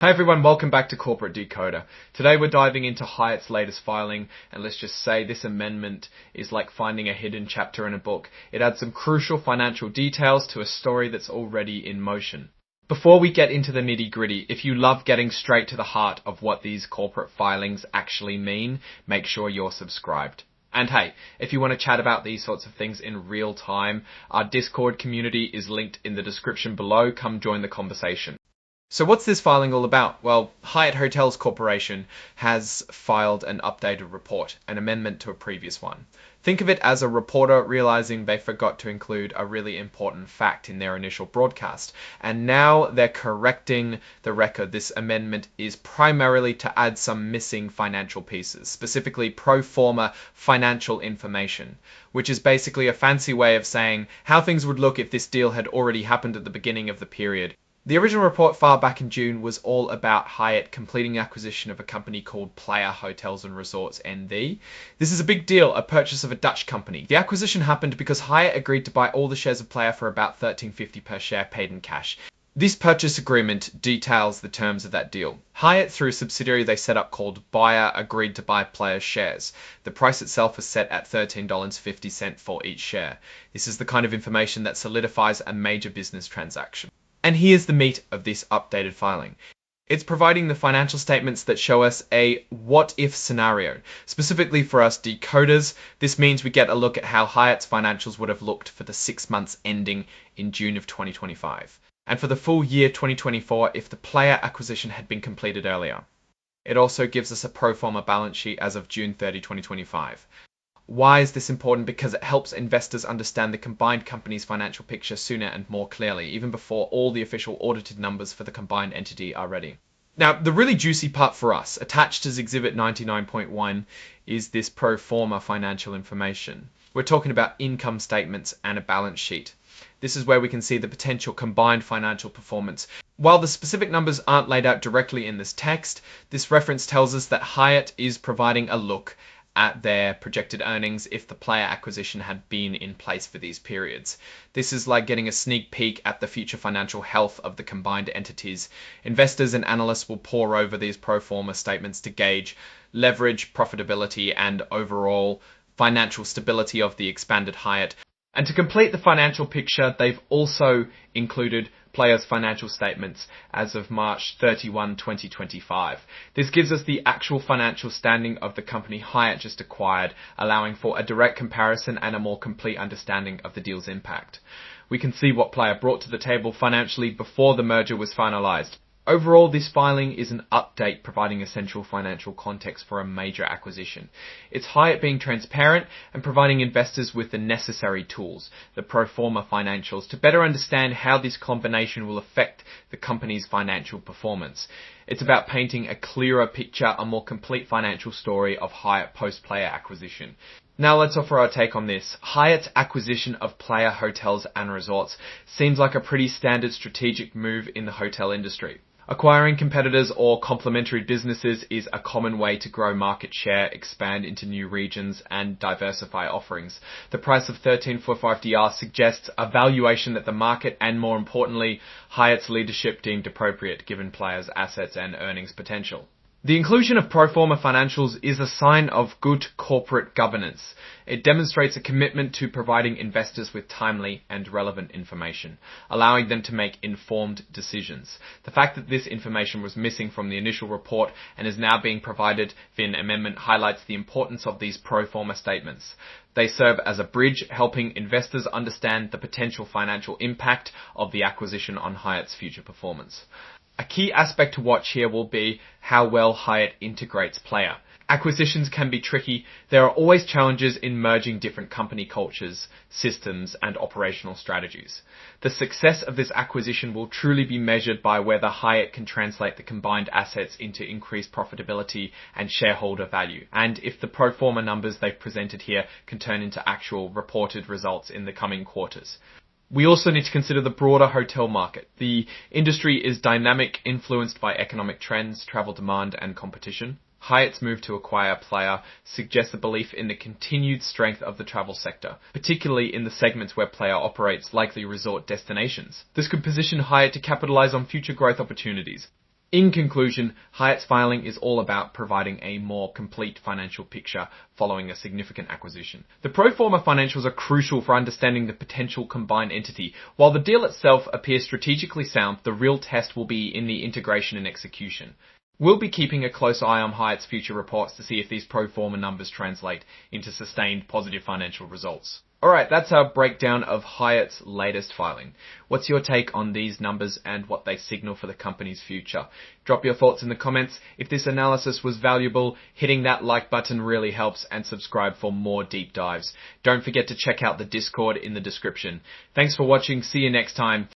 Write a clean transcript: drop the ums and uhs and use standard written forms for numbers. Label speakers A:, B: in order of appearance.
A: Hi everyone, welcome back to Corporate Decoder. Today we're diving into Hyatt's latest filing, and let's just say this amendment is like finding a hidden chapter in a book. It adds some crucial financial details to a story that's already in motion. Before we get into the nitty-gritty, if you love getting straight to the heart of what these corporate filings actually mean, make sure you're subscribed. And hey, if you want to chat about these sorts of things in real time, our Discord community is linked in the description below. Come join the conversation. So what's this filing all about? Well, Hyatt Hotels Corporation has filed an updated report, an amendment to a previous one. Think of it as a reporter realizing they forgot to include a really important fact in their initial broadcast. And now they're correcting the record. This amendment is primarily to add some missing financial pieces, specifically pro forma financial information, which is basically a fancy way of saying how things would look if this deal had already happened at the beginning of the period. The original report filed back in June was all about Hyatt completing the acquisition of a company called Playa Hotels and Resorts NV. This is a big deal, a purchase of a Dutch company. The acquisition happened because Hyatt agreed to buy all the shares of Playa for about $13.50 per share paid in cash. This purchase agreement details the terms of that deal. Hyatt, through a subsidiary they set up called Buyer, agreed to buy Playa's shares. The price itself was set at $13.50 for each share. This is the kind of information that solidifies a major business transaction. And here's the meat of this updated filing. It's providing the financial statements that show us a what-if scenario. Specifically for us decoders, this means we get a look at how Hyatt's financials would have looked for the 6 months ending in June of 2025. And for the full year 2024 if the Playa acquisition had been completed earlier. It also gives us a pro forma balance sheet as of June 30, 2025. Why is this important? Because it helps investors understand the combined company's financial picture sooner and more clearly, even before all the official audited numbers for the combined entity are ready. Now, the really juicy part for us, attached as Exhibit 99.1, is this pro forma financial information. We're talking about income statements and a balance sheet. This is where we can see the potential combined financial performance. While the specific numbers aren't laid out directly in this text, this reference tells us that Hyatt is providing a look at their projected earnings if the Playa acquisition had been in place for these periods. This is like getting a sneak peek at the future financial health of the combined entities. Investors and analysts will pore over these pro forma statements to gauge leverage, profitability, and overall financial stability of the expanded Hyatt. And to complete the financial picture, they've also included Playa's financial statements as of March 31, 2025. This gives us the actual financial standing of the company Hyatt just acquired, allowing for a direct comparison and a more complete understanding of the deal's impact. We can see what Playa brought to the table financially before the merger was finalized. Overall, this filing is an update providing essential financial context for a major acquisition. It's Hyatt being transparent and providing investors with the necessary tools, the pro forma financials, to better understand how this combination will affect the company's financial performance. It's about painting a clearer picture, a more complete financial story of Hyatt post-Playa acquisition. Now let's offer our take on this. Hyatt's acquisition of Playa Hotels and Resorts seems like a pretty standard strategic move in the hotel industry. Acquiring competitors or complementary businesses is a common way to grow market share, expand into new regions, and diversify offerings. The price of 13.45 DR suggests a valuation that the market and, more importantly, Hyatt's leadership deemed appropriate given Playa's assets and earnings potential. The inclusion of pro forma financials is a sign of good corporate governance. It demonstrates a commitment to providing investors with timely and relevant information, allowing them to make informed decisions. The fact that this information was missing from the initial report and is now being provided via an amendment highlights the importance of these pro forma statements. They serve as a bridge, helping investors understand the potential financial impact of the acquisition on Hyatt's future performance. A key aspect to watch here will be how well Hyatt integrates Playa. Acquisitions can be tricky. There are always challenges in merging different company cultures, systems, and operational strategies. The success of this acquisition will truly be measured by whether Hyatt can translate the combined assets into increased profitability and shareholder value, and if the pro forma numbers they've presented here can turn into actual reported results in the coming quarters. We also need to consider the broader hotel market. The industry is dynamic, influenced by economic trends, travel demand, and competition. Hyatt's move to acquire Playa suggests a belief in the continued strength of the travel sector, particularly in the segments where Playa operates, likely resort destinations. This could position Hyatt to capitalize on future growth opportunities. In conclusion, Hyatt's filing is all about providing a more complete financial picture following a significant acquisition. The pro forma financials are crucial for understanding the potential combined entity. While the deal itself appears strategically sound, the real test will be in the integration and execution. We'll be keeping a close eye on Hyatt's future reports to see if these pro forma numbers translate into sustained positive financial results. Alright, that's our breakdown of Hyatt's latest filing. What's your take on these numbers and what they signal for the company's future? Drop your thoughts in the comments. If this analysis was valuable, hitting that like button really helps, and subscribe for more deep dives. Don't forget to check out the Discord in the description. Thanks for watching. See you next time.